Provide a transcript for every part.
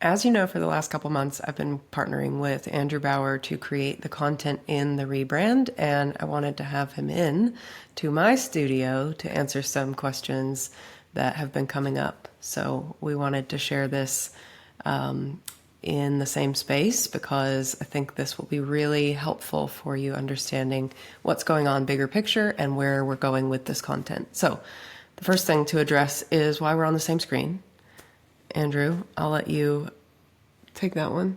As you know, for the last couple months, I've been partnering with Andrew Bauer to create the content in the Rebrand, and I wanted to have him in to my studio to answer some questions that have been coming up. So we wanted to share this in the same space because I think this will be really helpful for you understanding what's going on bigger picture and where we're going with this content. So the first thing to address is why we're on the same screen. Andrew, I'll let you take that one.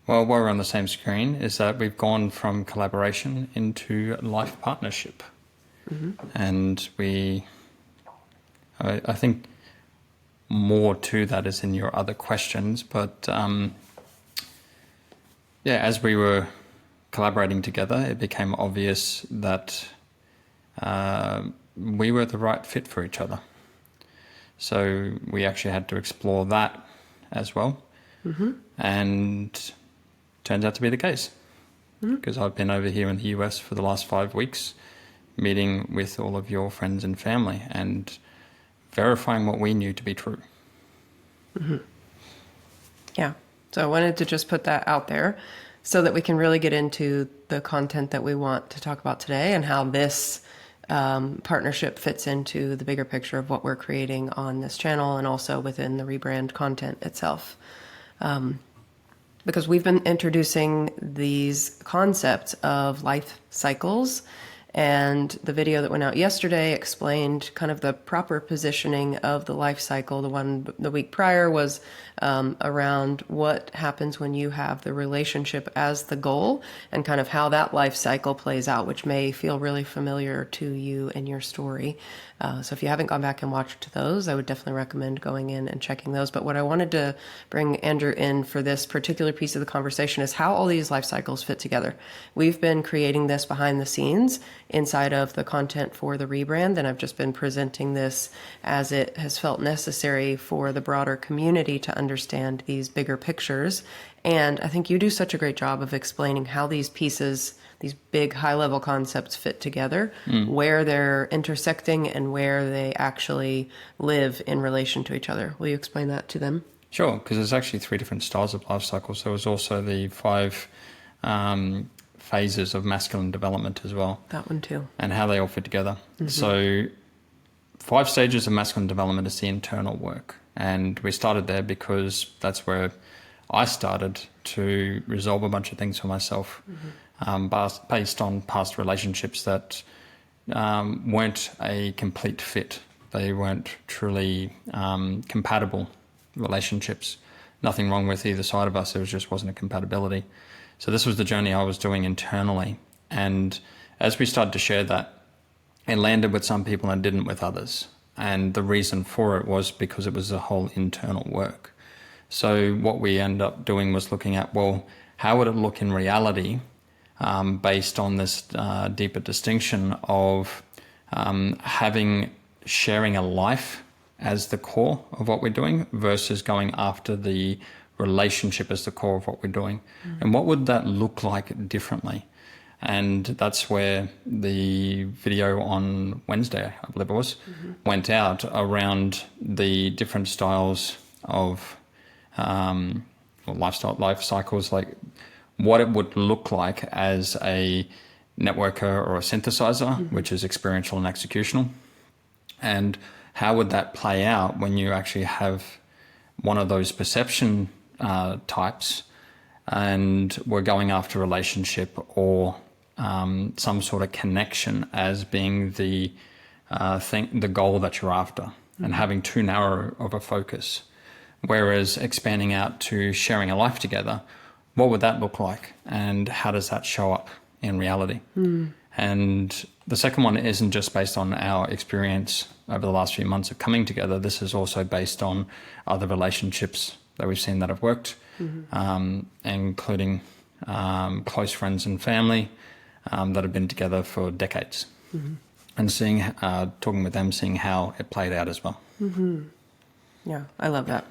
Well, while we're on the same screen is that we've gone from collaboration into life partnership. And I think more to that is in your other questions, but as we were collaborating together, it became obvious that we were the right fit for each other. So we actually had to explore that as well. And turns out to be the case. Because I've been over here in the US for the last 5 weeks, meeting with all of your friends and family and verifying what we knew to be true. Yeah. So I wanted to just put that out there so that we can really get into the content that we want to talk about today and how this partnership fits into the bigger picture of what we're creating on this channel and also within the Rebrand content itself. Because we've been introducing these concepts of life cycles, and the video that went out yesterday explained kind of the proper positioning of the life cycle. The one the week prior was around what happens when you have the relationship as the goal and kind of how that life cycle plays out, which may feel really familiar to you in your story. So if you haven't gone back and watched those, I would definitely recommend going in and checking those. But what I wanted to bring Andrew in for this particular piece of the conversation is how all these life cycles fit together. We've been creating this behind the scenes inside of the content for the Rebrand, and I've just been presenting this as it has felt necessary for the broader community to understand these bigger pictures. And I think you do such a great job of explaining how these pieces, these big high-level concepts fit together, where they're intersecting and where they actually live in relation to each other. Will you explain that to them? Sure, because there's actually 3 different styles of life cycles. There was also the 5 phases of masculine development as well. That one too. And how they all fit together. So 5 stages of masculine development is the internal work. And we started there because that's where I started to resolve a bunch of things for myself, based on past relationships that weren't a complete fit. They weren't truly compatible relationships. Nothing wrong with either side of us. There just wasn't a compatibility. So this was the journey I was doing internally. And as we started to share that, it landed with some people and didn't with others. And the reason for it was because it was a whole internal work. So what we ended up doing was looking at, well, how would it look in reality based on this deeper distinction of sharing a life as the core of what we're doing versus going after the relationship as the core of what we're doing. And what would that look like differently? And that's where the video on Wednesday, I believe it was, went out around the different styles of life cycles, like what it would look like as a networker or a synthesizer, which is experiential and executional. And how would that play out when you actually have one of those perception types and we're going after relationship or some sort of connection as being the goal that you're after, and having too narrow of a focus. Whereas expanding out to sharing a life together, what would that look like and how does that show up in reality? And the second one isn't just based on our experience over the last few months of coming together. This is also based on other relationships that we've seen that have worked, including close friends and family that have been together for decades, and talking with them, seeing how it played out as well. Yeah, I love that.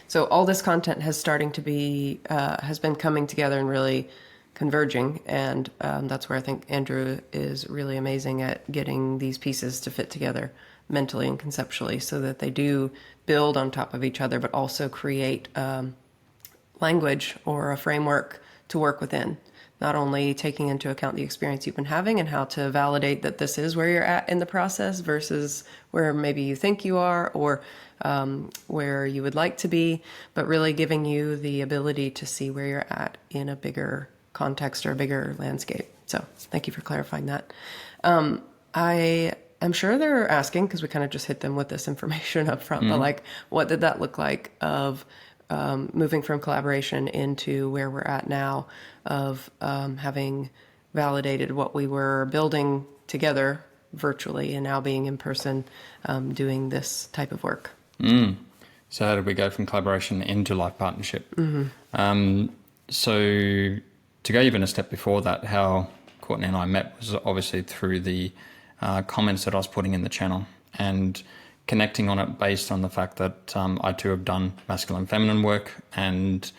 So all this content has been coming together and really converging, and that's where I think Andrew is really amazing at getting these pieces to fit together. mentally and conceptually, so that they do build on top of each other, but also create language or a framework to work within. Not only taking into account the experience you've been having and how to validate that this is where you're at in the process versus where maybe you think you are, or where you would like to be, but really giving you the ability to see where you're at in a bigger context or a bigger landscape. So thank you for clarifying that. I am sure they're asking, because we kind of just hit them with this information up front, but like, what did that look like of moving from collaboration into where we're at now, of having validated what we were building together virtually and now being in person, doing this type of work. So how did we go from collaboration into life partnership? So to go even a step before that, how Courtney and I met was obviously through the comments that I was putting in the channel, and connecting on it based on the fact that I too have done masculine feminine work, and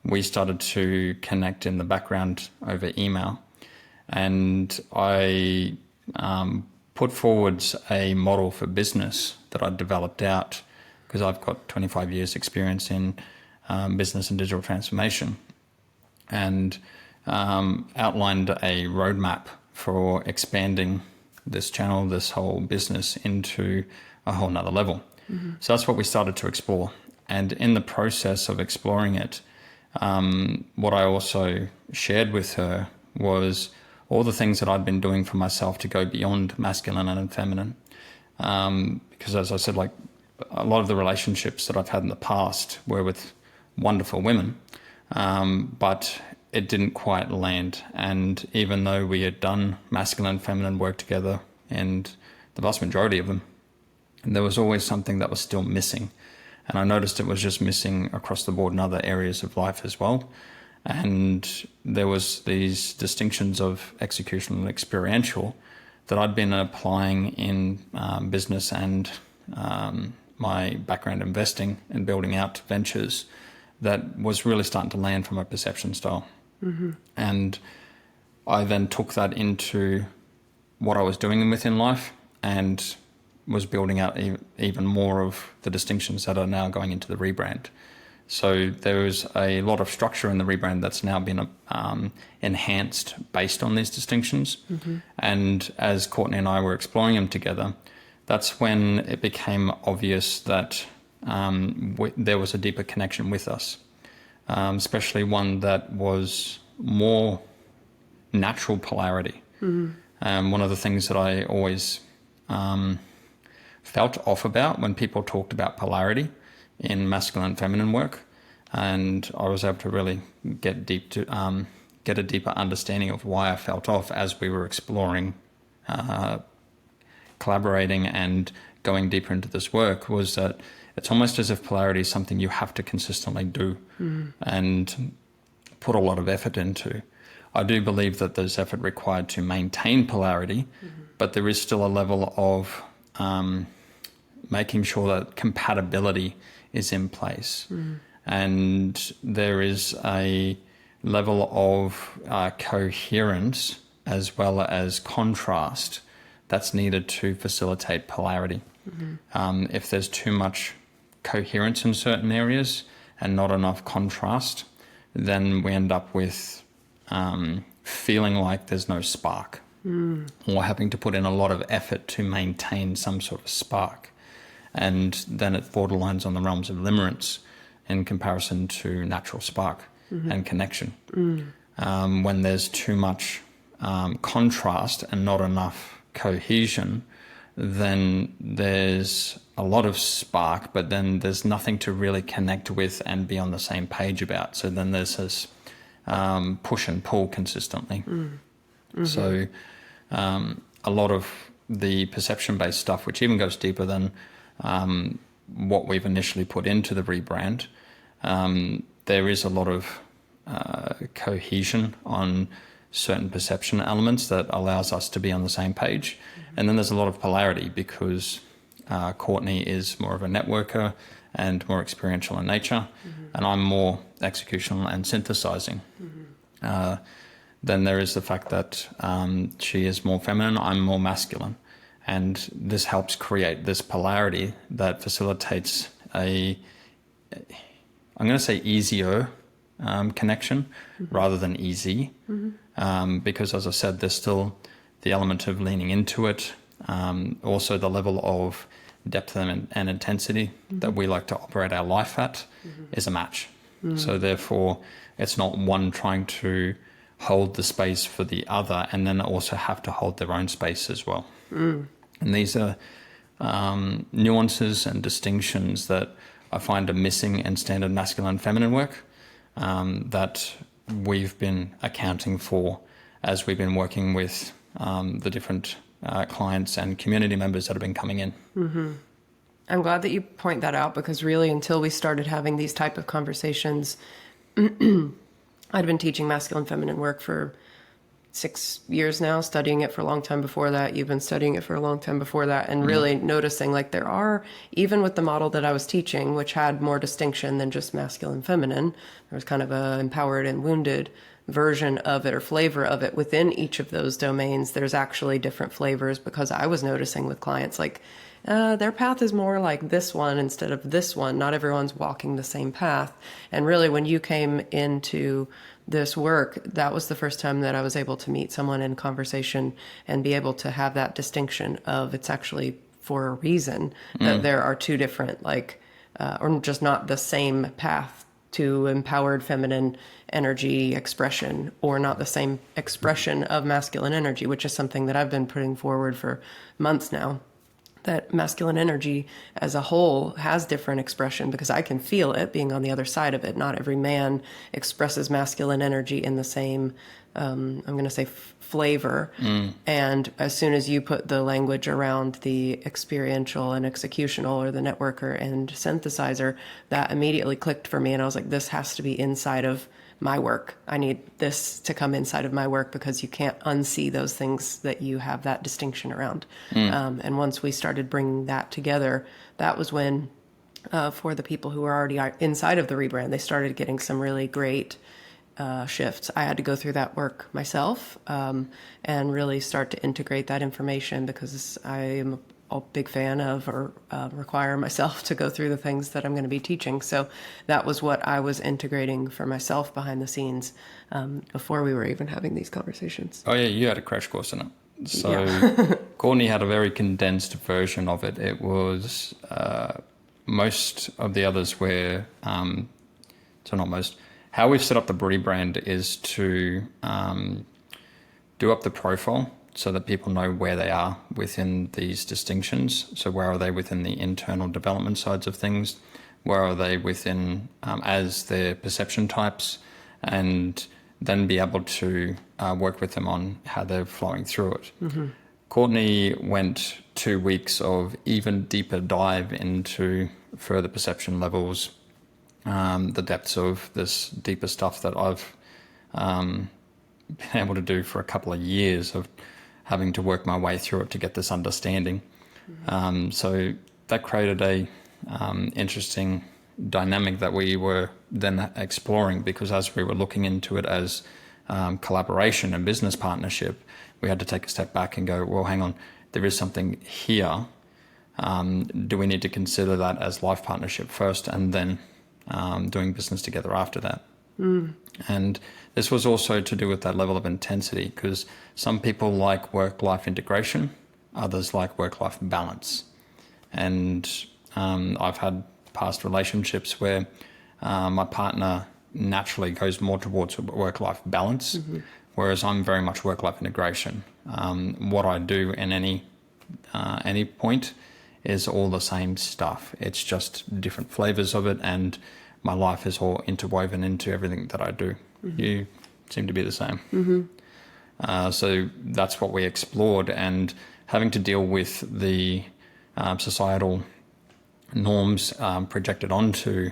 we started to connect in the background over email. And I put forwards a model for business that I developed out, because I've got 25 years experience in business and digital transformation, and outlined a roadmap for expanding this channel, this whole business, into a whole nother level. So that's what we started to explore. And in the process of exploring it, what I also shared with her was all the things that I'd been doing for myself to go beyond masculine and feminine. Because as I said, like, a lot of the relationships that I've had in the past were with wonderful women, but it didn't quite land. And even though we had done masculine and feminine work together, and the vast majority of them, there was always something that was still missing. And I noticed it was just missing across the board in other areas of life as well. And there was these distinctions of executional and experiential that I'd been applying in business and my background investing and building out ventures, that was really starting to land from a perception style. And I then took that into what I was doing within life, and was building out even more of the distinctions that are now going into the rebrand. So there is a lot of structure in the rebrand that's now been enhanced based on these distinctions. And as Courtney and I were exploring them together, that's when it became obvious that there was a deeper connection with us, especially one that was more natural polarity. One of the things that I always felt off about when people talked about polarity in masculine and feminine work, and I was able to really get a deeper understanding of why I felt off as we were exploring, collaborating and going deeper into this work, was that it's almost as if polarity is something you have to consistently do and put a lot of effort into. I do believe that there's effort required to maintain polarity, but there is still a level of making sure that compatibility is in place. And there is a level of coherence as well as contrast that's needed to facilitate polarity. If there's too much coherence in certain areas and not enough contrast, then we end up with feeling like there's no spark, or having to put in a lot of effort to maintain some sort of spark. And then it borderlines on the realms of limerence in comparison to natural spark and connection. When there's too much contrast and not enough cohesion, then there's a lot of spark, but then there's nothing to really connect with and be on the same page about. So then there's this push and pull consistently. So a lot of the perception-based stuff, which even goes deeper than what we've initially put into the rebrand, there is a lot of cohesion on certain perception elements that allows us to be on the same page. And then there's a lot of polarity because Courtney is more of a networker and more experiential in nature, and I'm more executional and synthesizing. Then there is the fact that she is more feminine, I'm more masculine. And this helps create this polarity that facilitates I'm going to say easier connection rather than easy. Because as I said, there's still the element of leaning into it. Also the level of depth and intensity that we like to operate our life at is a match. So therefore, it's not one trying to hold the space for the other and then also have to hold their own space as well. And these are nuances and distinctions that I find are missing in standard masculine and feminine work that we've been accounting for as we've been working with the different clients and community members that have been coming in. I'm glad that you point that out, because really until we started having these type of conversations, I'd been teaching masculine feminine work for 6 years now, studying it for a long time before that. You've been studying it for a long time before that, and really noticing like there are, even with the model that I was teaching, which had more distinction than just masculine feminine, there was kind of a empowered and wounded version of it or flavor of it within each of those domains. There's actually different flavors, because I was noticing with clients like their path is more like this one instead of this one. Not everyone's walking the same path. And really when you came into this work, that was the first time that I was able to meet someone in conversation and be able to have that distinction of it's actually for a reason that there are two different, or just not the same path to empowered feminine energy expression, or not the same expression of masculine energy, which is something that I've been putting forward for months now. That masculine energy as a whole has different expression, because I can feel it being on the other side of it. Not every man expresses masculine energy in the same, I'm going to say flavor. And as soon as you put the language around the experiential and executional, or the networker and synthesizer, that immediately clicked for me. And I was like, this has to be inside of my work. I need this to come inside of my work, because you can't unsee those things that you have that distinction around. And once we started bringing that together, that was when, for the people who were already inside of the rebrand, they started getting some really great shifts. I had to go through that work myself and really start to integrate that information, because I am a big fan of, or require myself to go through the things that I'm going to be teaching. So that was what I was integrating for myself behind the scenes before we were even having these conversations. Oh yeah, you had a crash course in it. So Yeah. Courtney had a very condensed version of it. It was most of the others were, so not most. How we've set up the Rebrand is to do up the profile so that people know where they are within these distinctions. So where are they within the internal development sides of things? Where are they within as their perception types? And then be able to work with them on how they're flowing through it. Courtney went 2 weeks of even deeper dive into further perception levels, the depths of this deeper stuff that I've been able to do for a couple of years of having to work my way through it to get this understanding. So that created a interesting dynamic that we were then exploring, because as we were looking into it as collaboration and business partnership, we had to take a step back and go, well, hang on, there is something here. Do we need to consider that as life partnership first, and then doing business together after that? And this was also to do with that level of intensity, because some people like work-life integration, others like work-life balance. And I've had past relationships where my partner naturally goes more towards work-life balance, whereas I'm very much work-life integration. What I do in any point is all the same stuff. It's just different flavors of it, and my life is all interwoven into everything that I do. You seem to be the same. So that's what we explored, and having to deal with the societal norms projected onto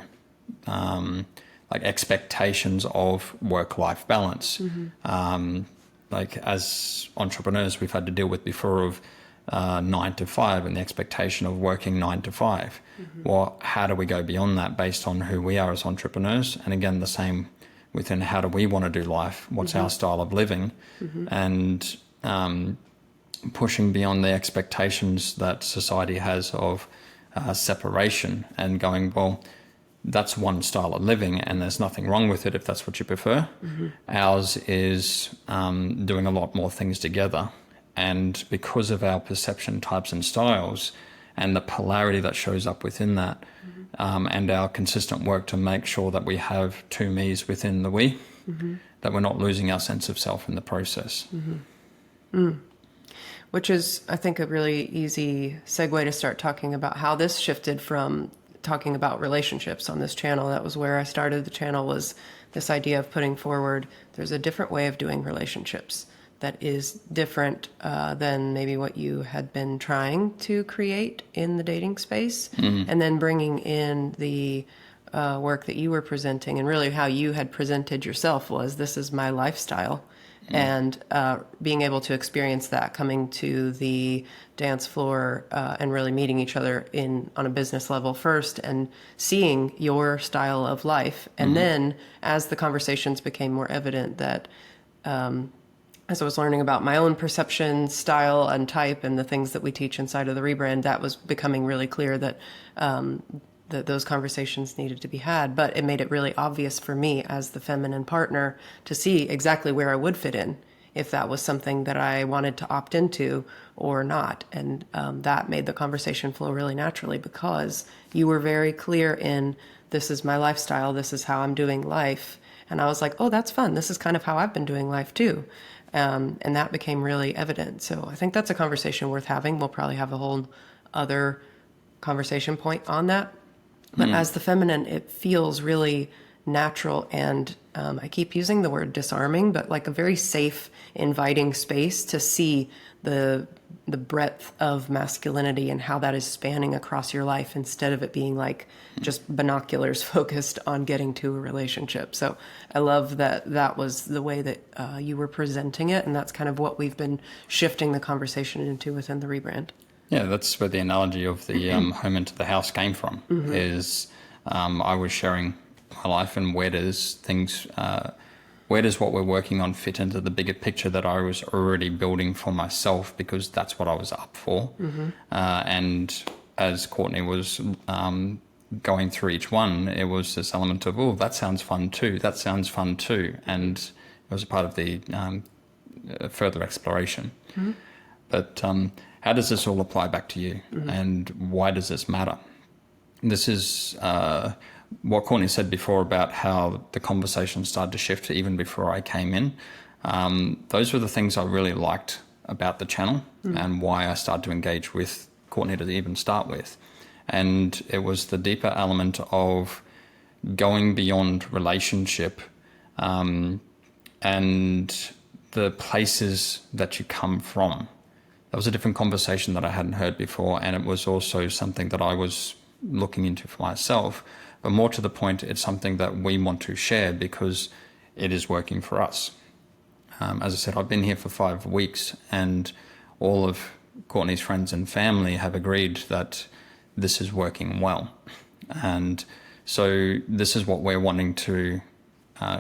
like expectations of work-life balance. Like as entrepreneurs, we've had to deal with before of 9 to 5 and the expectation of working 9 to 5. Well, how do we go beyond that based on who we are as entrepreneurs? And again, the same within how do we want to do life? What's our style of living? And pushing beyond the expectations that society has of separation and going, well, that's one style of living and there's nothing wrong with it if that's what you prefer. Ours is doing a lot more things together. And because of our perception types and styles and the polarity that shows up within that, and our consistent work to make sure that we have two me's within the we, that we're not losing our sense of self in the process. Which is, I think, a really easy segue to start talking about how this shifted from talking about relationships on this channel. That was where I started the channel, was this idea of putting forward there's a different way of doing relationships that is different than maybe what you had been trying to create in the dating space. And then bringing in the work that you were presenting, and really how you had presented yourself was, this is my lifestyle. And being able to experience that, coming to the dance floor and really meeting each other on a business level first, and seeing your style of life. And then as the conversations became more evident, that as I was learning about my own perception, style, and type, and the things that we teach inside of the Rebrand, that was becoming really clear that that those conversations needed to be had. But it made it really obvious for me as the feminine partner to see exactly where I would fit in, if that was something that I wanted to opt into or not. And that made the conversation flow really naturally, because you were very clear in, this is my lifestyle, this is how I'm doing life. And I was like, oh, that's fun. This is kind of how I've been doing life too. And that became really evident. So I think that's a conversation worth having. We'll probably have a whole other conversation point on that. But as the feminine, it feels really natural, and I keep using the word disarming, but like a very safe, inviting space to see the breadth of masculinity and how that is spanning across your life, instead of it being like just binoculars focused on getting to a relationship. So I love that that was the way that you were presenting it, and that's kind of what we've been shifting the conversation into within the Rebrand. Yeah, that's where the analogy of the home into the house came from. Is I was sharing my life, and where does what we're working on fit into the bigger picture that I was already building for myself, because that's what I was up for. And as Courtney was going through each one, it was this element of, oh, that sounds fun too, that sounds fun too. And it was a part of the further exploration. But how does this all apply back to you? And why does this matter? This is what Courtney said before about how the conversation started to shift even before I came in. Those were the things I really liked about the channel, and why I started to engage with Courtney to even start with. And it was the deeper element of going beyond relationship and the places that you come from. That was a different conversation that I hadn't heard before, and it was also something that I was looking into for myself. But more to the point, it's something that we want to share because it is working for us. As I said, I've been here for 5 weeks, and all of Courtney's friends and family have agreed that this is working well. And so this is what we're wanting to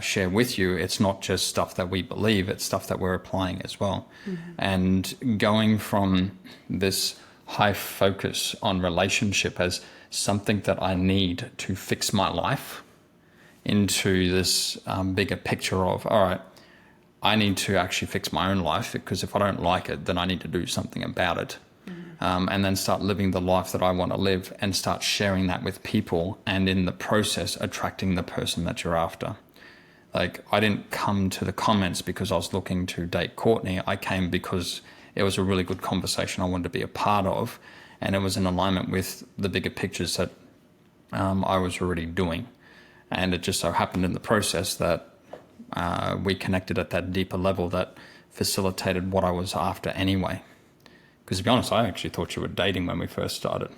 share with you. It's not just stuff that we believe, it's stuff that we're applying as well. And going from this high focus on relationship as something that I need to fix my life into this bigger picture of, all right, I need to actually fix my own life, because if I don't like it, then I need to do something about it. And then start living the life that I want to live, and start sharing that with people, and in the process attracting the person that you're after. Like, I didn't come to the comments because I was looking to date Courtney. I came because it was a really good conversation I wanted to be a part of, and it was in alignment with the bigger pictures that I was already doing. And it just so happened in the process that we connected at that deeper level that facilitated what I was after anyway. Because to be honest, I actually thought you were dating when we first started.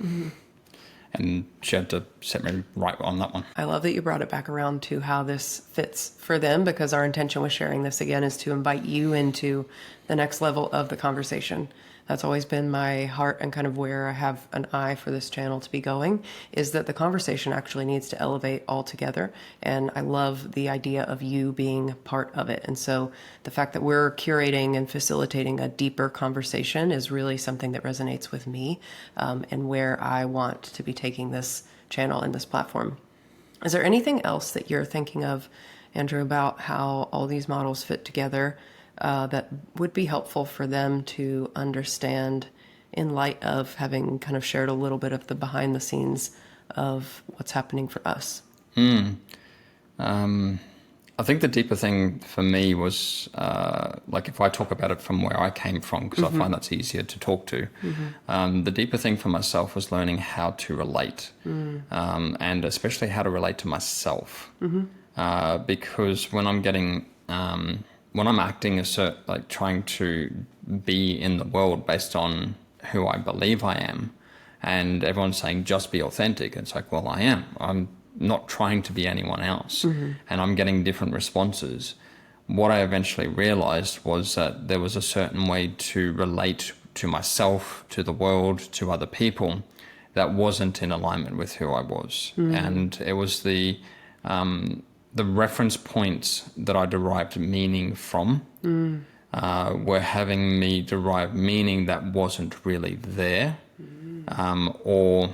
And she had to set me right on that one. I love that you brought it back around to how this fits for them, because our intention with sharing this again is to invite you into the next level of the conversation. That's always been my heart and kind of where I have an eye for this channel to be going, is that the conversation actually needs to elevate altogether. And I love the idea of you being part of it. And so the fact that we're curating and facilitating a deeper conversation is really something that resonates with me, and where I want to be taking this channel and this platform. Is there anything else that you're thinking of, Andrew, about how all these models fit together that would be helpful for them to understand in light of having kind of shared a little bit of the behind the scenes of what's happening for us? I think the deeper thing for me was, like if I talk about it from where I came from, because I find that's easier to talk to, the deeper thing for myself was learning how to relate, and especially how to relate to myself. Because when I'm getting, when I'm acting like trying to be in the world based on who I believe I am, and everyone's saying just be authentic, it's like, well, I am. I'm not trying to be anyone else, and I'm getting different responses. What I eventually realized was that there was a certain way to relate to myself, to the world, to other people that wasn't in alignment with who I was. And it was the reference points that I derived meaning from were having me derive meaning that wasn't really there, or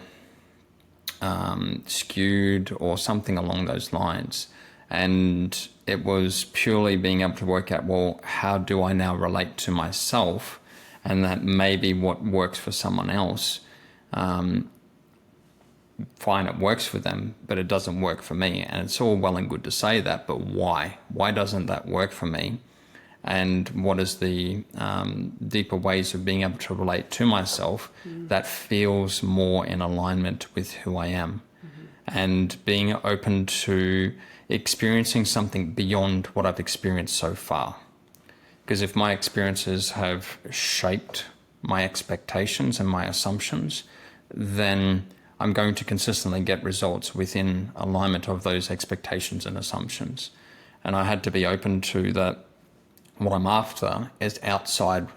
skewed or something along those lines. And it was purely being able to work out, well, how do I now relate to myself? And that maybe what works for someone else, fine, it works for them, but it doesn't work for me. And it's all well and good to say that, but why? Why doesn't that work for me? And what is the deeper ways of being able to relate to myself that feels more in alignment with who I am, and being open to experiencing something beyond what I've experienced so far. Because if my experiences have shaped my expectations and my assumptions, then I'm going to consistently get results within alignment of those expectations and assumptions. And I had to be open to that. What I'm after is outside,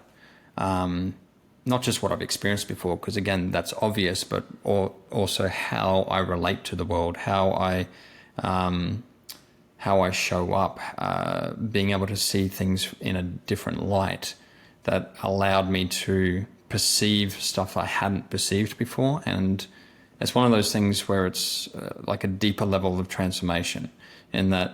not just what I've experienced before, because again, that's obvious, but also how I relate to the world, how I show up, being able to see things in a different light that allowed me to perceive stuff I hadn't perceived before. And it's one of those things where it's like a deeper level of transformation, in that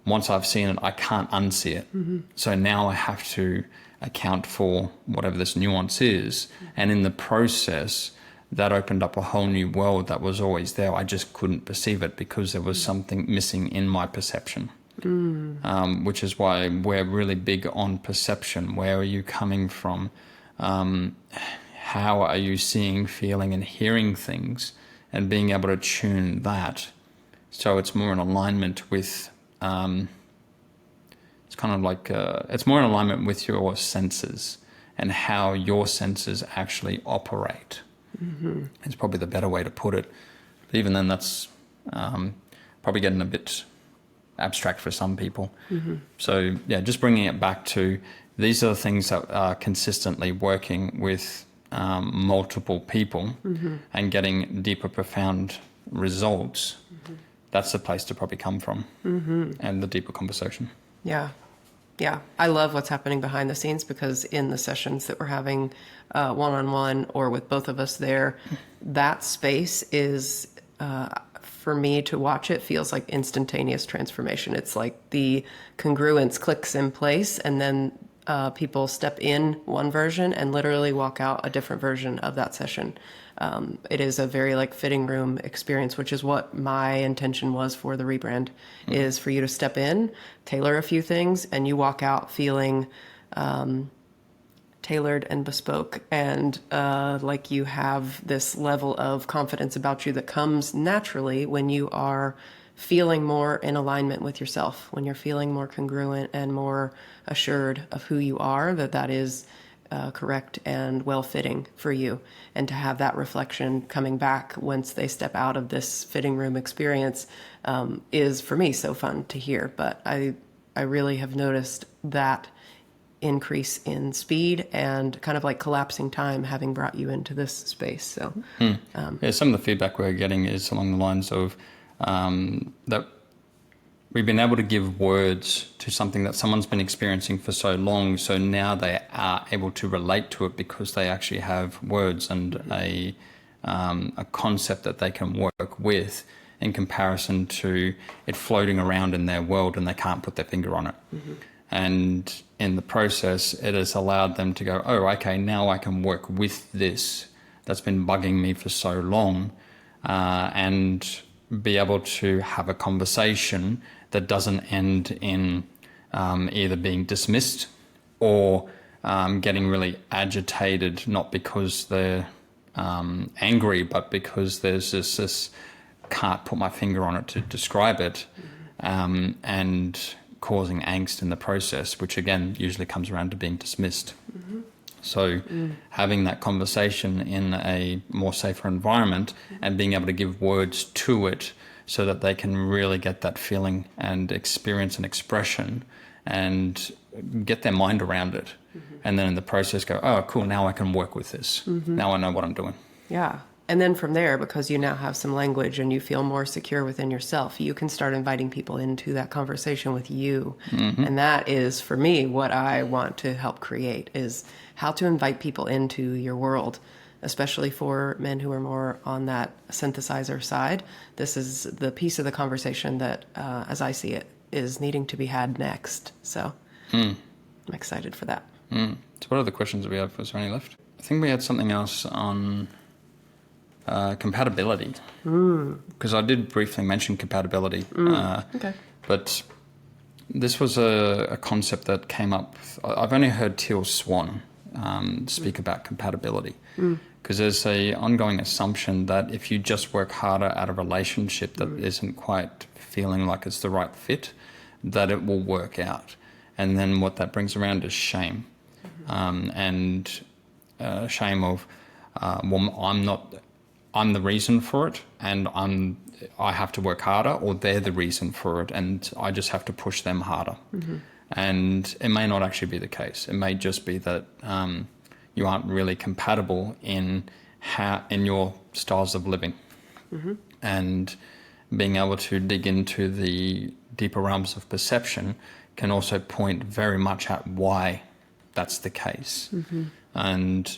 once I've seen it, I can't unsee it. So now I have to account for whatever this nuance is. And in the process, that opened up a whole new world that was always there. I just couldn't perceive it because there was something missing in my perception. Which is why we're really big on perception. Where are you coming from? How are you seeing, feeling, and hearing things? And being able to tune that so it's more in alignment with... it's kind of like it's more in alignment with your senses and how your senses actually operate. It's probably the better way to put it. But even then, that's probably getting a bit abstract for some people. So yeah, just bringing it back to these are the things that are consistently working with multiple people and getting deeper, profound results. That's the place to probably come from, and the deeper conversation. Yeah. Yeah. I love what's happening behind the scenes, because in the sessions that we're having one-on-one or with both of us there, that space is, for me to watch it, feels like instantaneous transformation. It's like the congruence clicks in place, and then people step in one version and literally walk out a different version of that session. It is a very like fitting room experience, which is what my intention was for the rebrand, is for you to step in, tailor a few things, and you walk out feeling tailored and bespoke, and like you have this level of confidence about you that comes naturally when you are feeling more in alignment with yourself, when you're feeling more congruent and more assured of who you are, that is correct and well-fitting for you. And to have that reflection coming back once they step out of this fitting room experience is, for me, so fun to hear. But I really have noticed that increase in speed and kind of like collapsing time, having brought you into this space. So, yeah, some of the feedback we're getting is along the lines of that we've been able to give words to something that someone's been experiencing for so long, so now they are able to relate to it because they actually have words and a concept that they can work with, in comparison to it floating around in their world and they can't put their finger on it. And in the process, it has allowed them to go, oh, okay, now I can work with this that's been bugging me for so long, and be able to have a conversation that doesn't end in either being dismissed or getting really agitated, not because they're angry, but because there's this can't put my finger on it to describe it, and causing angst in the process, which again usually comes around to being dismissed. So having that conversation in a more safer environment and being able to give words to it so that they can really get that feeling and experience and expression and get their mind around it. And then in the process go, oh, cool, now I can work with this. Now I know what I'm doing. yeah. And then from there, because you now have some language and you feel more secure within yourself, you can start inviting people into that conversation with you. And that is, for me, what I want to help create, is how to invite people into your world, especially for men who are more on that synthesizer side. This is the piece of the conversation that, as I see it, is needing to be had next. So I'm excited for that. So what other questions do we have? Was there any left? I think we had something else on compatibility, because I did briefly mention compatibility. Okay. But this was a concept that came up. I've only heard Teal Swan speak about compatibility, because there's a ongoing assumption that if you just work harder at a relationship that isn't quite feeling like it's the right fit, that it will work out. And then what that brings around is shame, and shame of, well, I'm the reason for it, and I have to work harder, or they're the reason for it, and I just have to push them harder. And it may not actually be the case. It may just be that you aren't really compatible in your styles of living. And being able to dig into the deeper realms of perception can also point very much at why that's the case. And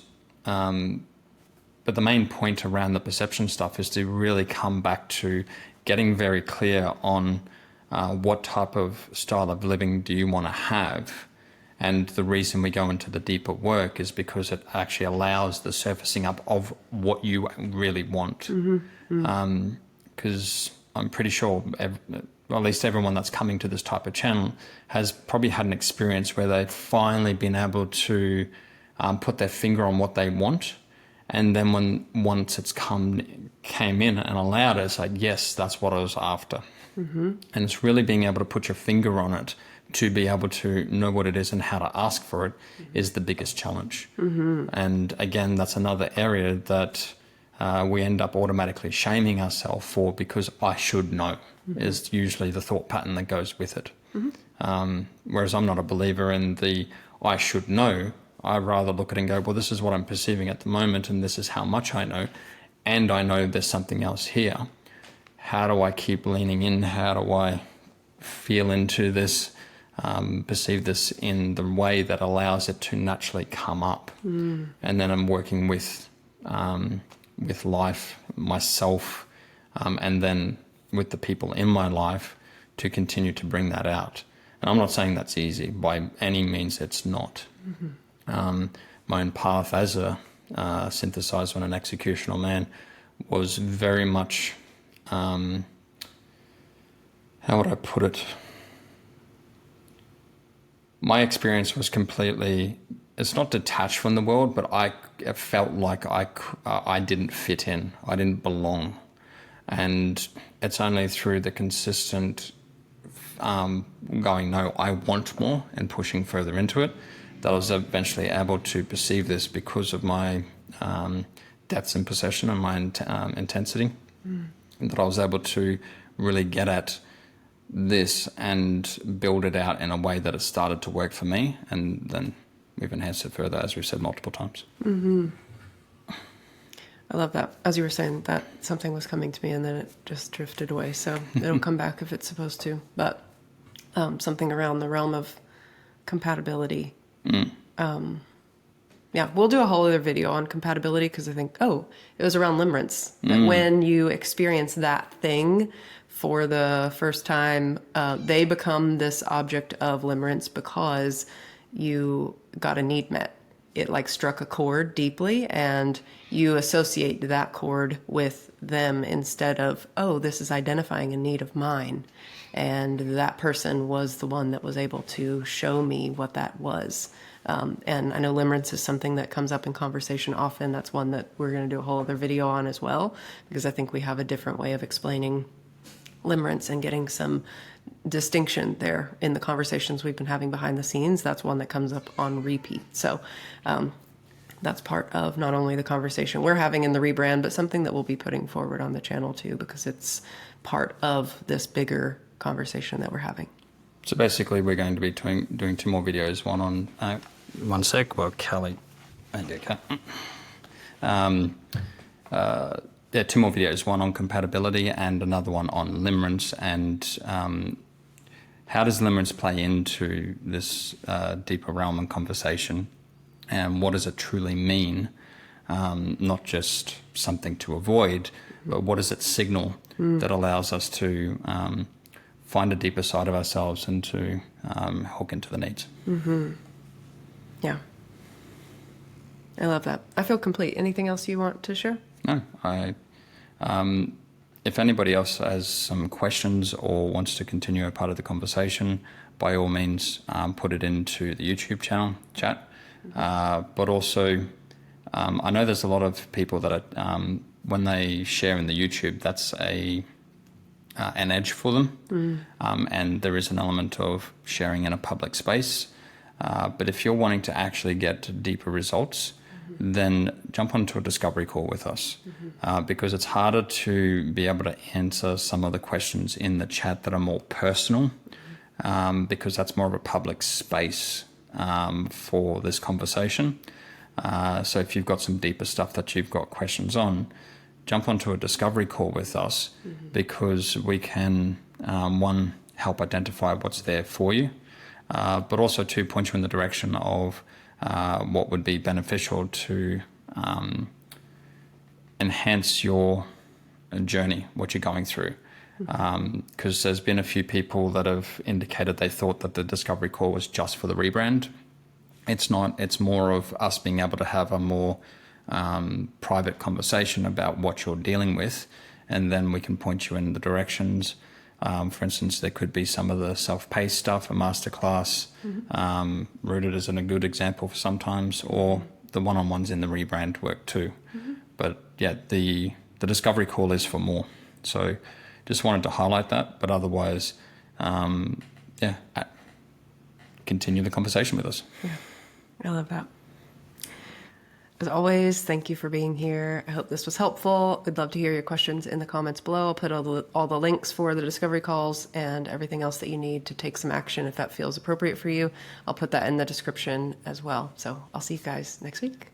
but the main point around the perception stuff is to really come back to getting very clear on what type of style of living do you want to have. And the reason we go into the deeper work is because it actually allows the surfacing up of what you really want. Because I'm pretty sure, at least everyone that's coming to this type of channel has probably had an experience where they've finally been able to put their finger on what they want. And then once it's came in and allowed it, it's like, yes, that's what I was after. And it's really being able to put your finger on it to be able to know what it is and how to ask for it is the biggest challenge. And again, that's another area that we end up automatically shaming ourselves for, because I should know is usually the thought pattern that goes with it. Whereas I'm not a believer in the I should know. I rather look at it and go, well, this is what I'm perceiving at the moment, and this is how much I know, and I know there's something else here. How do I keep leaning in? How do I feel into this, perceive this in the way that allows it to naturally come up? And then I'm working with life, myself, and then with the people in my life to continue to bring that out. And I'm not saying that's easy. By any means, it's not. My own path as a synthesizer and an executional man was very much, how would I put it? My experience was completely, it's not detached from the world, but I felt like I didn't fit in. I didn't belong. And it's only through the consistent going, no, I want more, and pushing further into it, that I was eventually able to perceive this because of my depths in perception and my intensity, and that I was able to really get at this and build it out in a way that it started to work for me, and then we've enhanced it further, as we've said multiple times. I love that. As you were saying, that something was coming to me and then it just drifted away. So it'll come back if it's supposed to. But something around the realm of compatibility. Yeah, we'll do a whole other video on compatibility because I think, it was around limerence. That when you experience that thing for the first time, they become this object of limerence because you got a need met. It like struck a chord deeply and you associate that chord with them instead of, this is identifying a need of mine. And that person was the one that was able to show me what that was. And I know limerence is something that comes up in conversation often. That's one that we're going to do a whole other video on as well, because I think we have a different way of explaining limerence and getting some distinction there in the conversations we've been having behind the scenes. That's one that comes up on repeat. So that's part of not only the conversation we're having in the rebrand, but something that we'll be putting forward on the channel too, because it's part of this bigger conversation that we're having. So basically, we're going to be doing 2 more videos. One on one sec. Well, Kelly, okay. 2 more videos. One on compatibility and another one on limerence. And how does limerence play into this deeper realm and conversation? And what does it truly mean? Not just something to avoid, but what does it signal that allows us to find a deeper side of ourselves and to hook into the needs. Yeah. I love that. I feel complete. Anything else you want to share? No, if anybody else has some questions or wants to continue a part of the conversation, by all means, put it into the YouTube channel chat. But also, I know there's a lot of people that are, when they share in the YouTube, that's an edge for them, and there is an element of sharing in a public space. But if you're wanting to actually get deeper results, then jump onto a discovery call with us, because it's harder to be able to answer some of the questions in the chat that are more personal, because that's more of a public space for this conversation. So if you've got some deeper stuff that you've got questions on, jump onto a discovery call with us, because we can, one, help identify what's there for you, but also to point you in the direction of what would be beneficial to enhance your journey, what you're going through. Because there's been a few people that have indicated they thought that the discovery call was just for the rebrand. It's not. It's more of us being able to have a more private conversation about what you're dealing with, and then we can point you in the directions. For instance, there could be some of the self-paced stuff, a masterclass, Rooted is a good example for sometimes, or the one-on-ones in the rebrand work too. But yeah, the discovery call is for more. So just wanted to highlight that, but otherwise, continue the conversation with us. Yeah, I love that. As always, thank you for being here. I hope this was helpful. We'd love to hear your questions in the comments below. I'll put all the links for the discovery calls and everything else that you need to take some action if that feels appropriate for you. I'll put that in the description as well. So I'll see you guys next week.